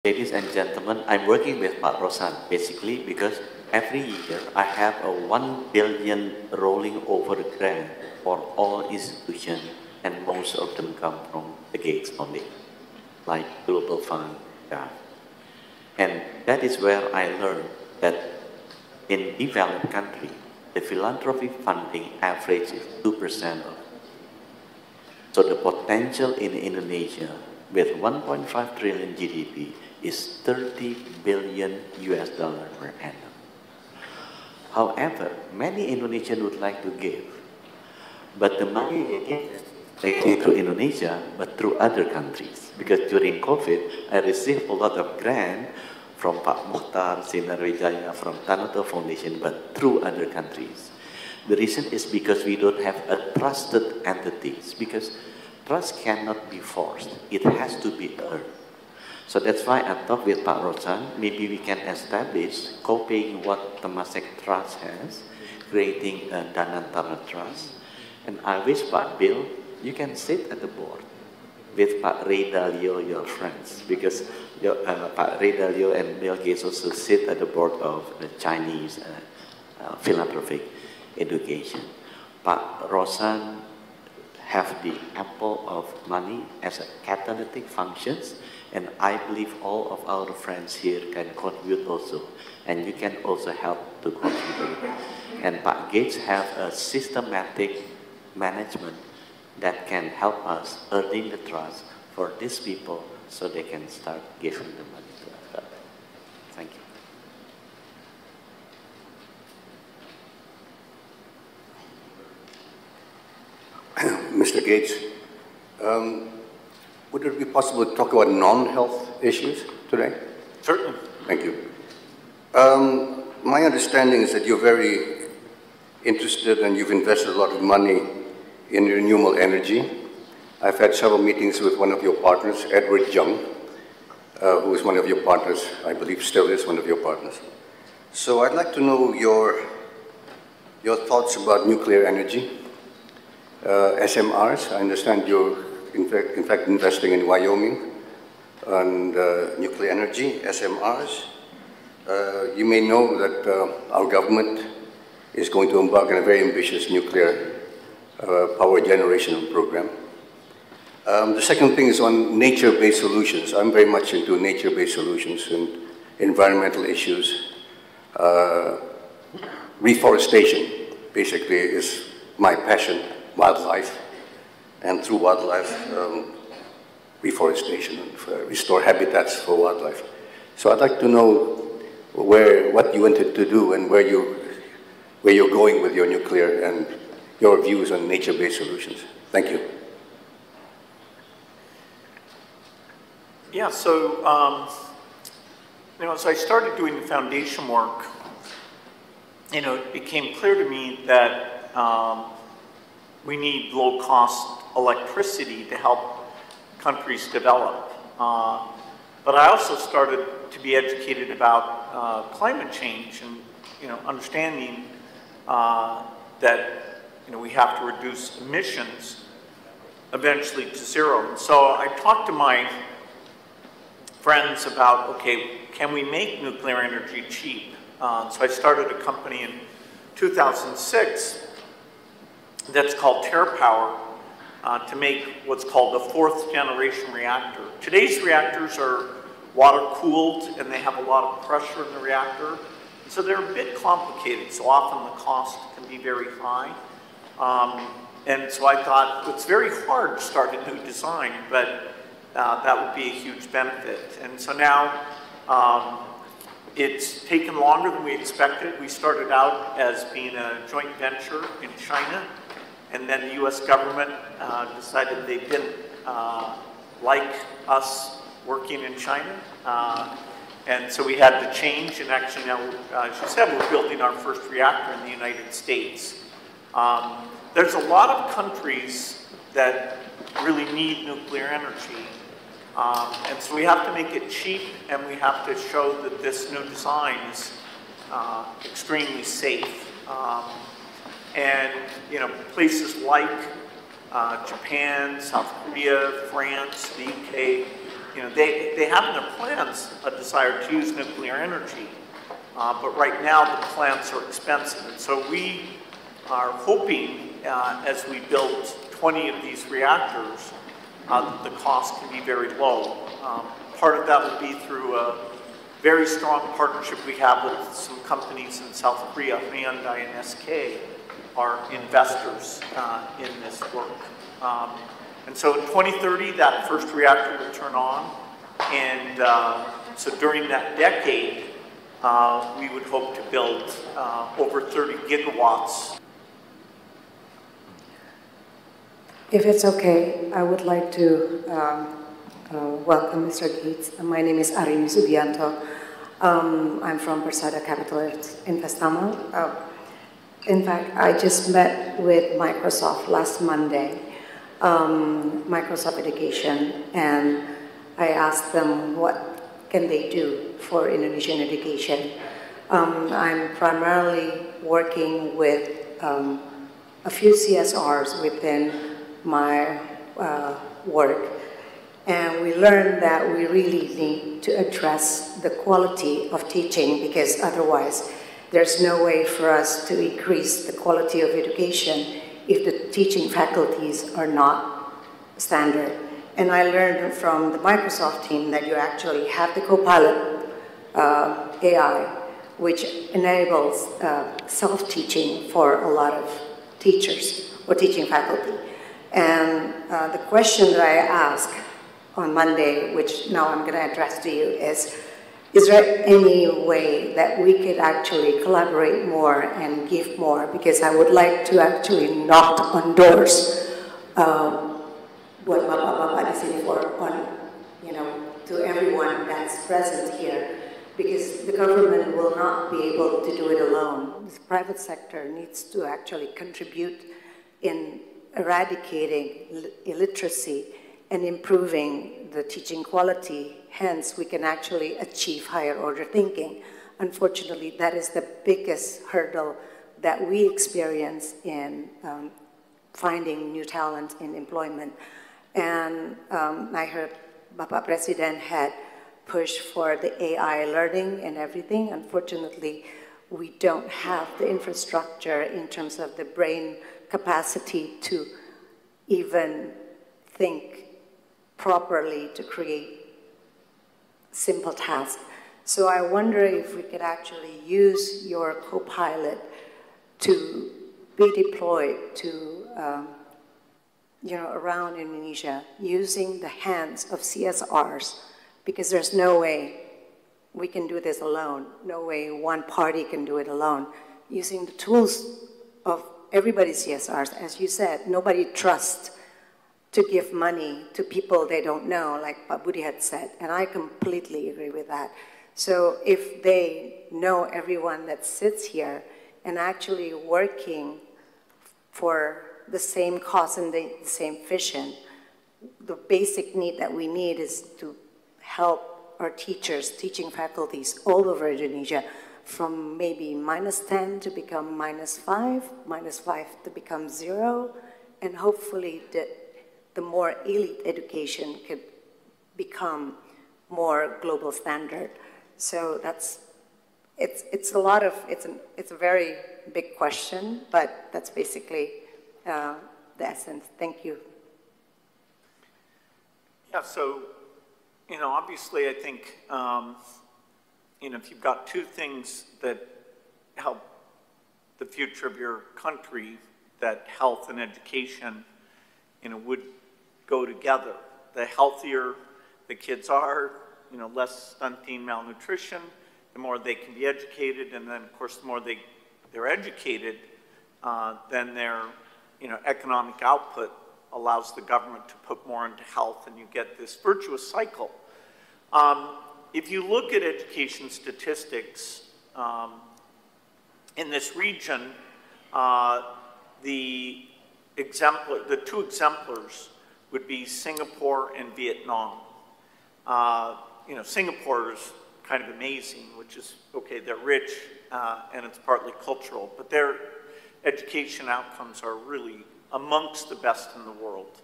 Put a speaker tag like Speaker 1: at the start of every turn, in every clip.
Speaker 1: Ladies and gentlemen, I'm working with Pak Rosan basically because every year I have a 1 billion rolling over grant for all institutions, and most of them come from the Gates Foundation, like Global Fund. Yeah. And that is where I learned that in developed countries, the philanthropy funding average is 2% of. So the potential in Indonesia with 1.5 trillion GDP is 30 billion US dollar per annum. However, many Indonesians would like to give, but the money is not through Indonesia, but through other countries. Because during COVID, I received a lot of grant from Pak Mukhtar, Sinar Wijaya, from Tanoto Foundation, but through other countries. The reason is because we don't have a trusted entities, because trust cannot be forced. It has to be earned. So that's why I talked with Pak Rosan, maybe we can establish, copying what Temasek Trust has, creating a Danantara Trust. And I wish Pak Bill, you can sit at the board with Pak Ray Dalio, your friends, because Pak Ray Dalio and Bill Gates also sit at the board of the Chinese philanthropic education. Pak Rosan have the ample of money as a catalytic functions, and I believe all of our friends here can contribute also, and you can also help to contribute. And Pak Gates have a systematic management that can help us earning the trust for these people so they can start giving the money to us. Thank you.
Speaker 2: Mr. Gates, would it be possible to talk about non-health issues today?
Speaker 3: Certainly.
Speaker 2: Thank you. My understanding is that you're very interested and you've invested a lot of money in renewable energy. I've had several meetings with one of your partners, Edward Young, who is one of your partners, I believe still is one of your partners. So I'd like to know your thoughts about nuclear energy. SMRs, I understand you're in fact investing in Wyoming and nuclear energy, SMRs. You may know that our government is going to embark on a very ambitious nuclear power generation program. The second thing is on nature-based solutions. I'm very much into nature-based solutions and environmental issues. Reforestation, basically, is my passion. Wildlife, and through wildlife, reforestation, and restore habitats for wildlife. So I'd like to know what you wanted to do and where you're going with your nuclear and your views on nature-based solutions. Thank you.
Speaker 3: Yeah, so, as I started doing the foundation work, it became clear to me that we need low-cost electricity to help countries develop. But I also started to be educated about climate change and, understanding that, we have to reduce emissions eventually to zero. And so I talked to my friends about, okay, can we make nuclear energy cheap? So I started a company in 2006 that's called TerraPower to make what's called a 4th generation reactor. Today's reactors are water cooled and they have a lot of pressure in the reactor. So they're a bit complicated, so often the cost can be very high. And so I thought it's very hard to start a new design, but that would be a huge benefit. And so now it's taken longer than we expected. We started out as being a joint venture in China, and then the US government decided they didn't like us working in China. And so we had to change, and actually now, as you said, we're building our first reactor in the United States. There's a lot of countries that really need nuclear energy. And so we have to make it cheap, and we have to show that this new design is extremely safe. And places like Japan, South Korea, France, the UK, they have in their plans a desire to use nuclear energy, but right now the plants are expensive. And so we are hoping, as we build 20 of these reactors, that the cost can be very low. Part of that will be through a very strong partnership we have with some companies in South Korea. Hyundai and SK are investors in this work. And so in 2030, that first reactor will turn on. And so during that decade, we would hope to build over 30 gigawatts.
Speaker 4: If it's okay, I would like to welcome Mr. Gates. My name is Arini Subianto. I'm from Persada Capital Investama. In fact, I just met with Microsoft last Monday, Microsoft Education, and I asked them what can they do for Indonesian education. I'm primarily working with a few CSRs within my work, and we learned that we really need to address the quality of teaching, because otherwise there's no way for us to increase the quality of education if the teaching faculties are not standard. And I learned from the Microsoft team that you actually have the Copilot AI, which enables self-teaching for a lot of teachers or teaching faculty. And the question that I asked on Monday, which now I'm going to address to you, is there any way that we could actually collaborate more and give more? Because I would like to actually knock on doors. Buat bapak-bapak di sini to everyone that's present here, because the government will not be able to do it alone. The private sector needs to actually contribute in eradicating illiteracy and improving the teaching quality. Hence, we can actually achieve higher order thinking. Unfortunately, that is the biggest hurdle that we experience in finding new talent in employment. And I heard Bapak Presiden had pushed for the AI learning and everything. Unfortunately, we don't have the infrastructure in terms of the brain capacity to even think properly to create simple tasks. So I wonder if we could actually use your Copilot to be deployed to around Indonesia, using the hands of CSRs, because there's no way we can do this alone. No way one party can do it alone. Using the tools of everybody's CSRs, as you said, nobody trusts to give money to people they don't know, like Pak Budi had said, and I completely agree with that. So if they know everyone that sits here and actually working for the same cause and the same vision, the basic need that we need is to help our teachers, teaching faculties all over Indonesia, from maybe -10 to become -5, -5 to become 0, and hopefully the more elite education could become more global standard. So it's a very big question, but that's basically the essence. Thank you.
Speaker 3: Yeah, so, obviously I think, if you've got two things that help the future of your country, that health and education, would go together. The healthier the kids are, less stunting, malnutrition, the more they can be educated, and then, of course, the more they're educated, then their, economic output allows the government to put more into health, and you get this virtuous cycle. If you look at education statistics in this region, the two exemplars would be Singapore and Vietnam. Singapore is kind of amazing, which is, okay, they're rich and it's partly cultural, but their education outcomes are really amongst the best in the world.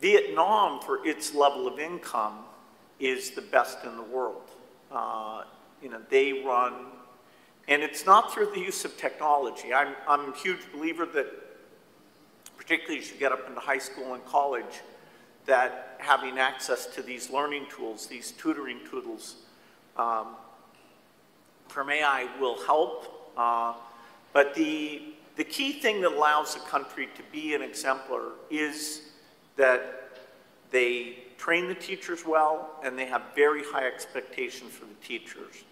Speaker 3: Vietnam, for its level of income, is the best in the world. They run, and it's not through the use of technology. I'm a huge believer that, particularly as you get up into high school and college, that having access to these learning tools, these tutoring tools from AI will help. But the key thing that allows a country to be an exemplar is that they train the teachers well, and they have very high expectations for the teachers.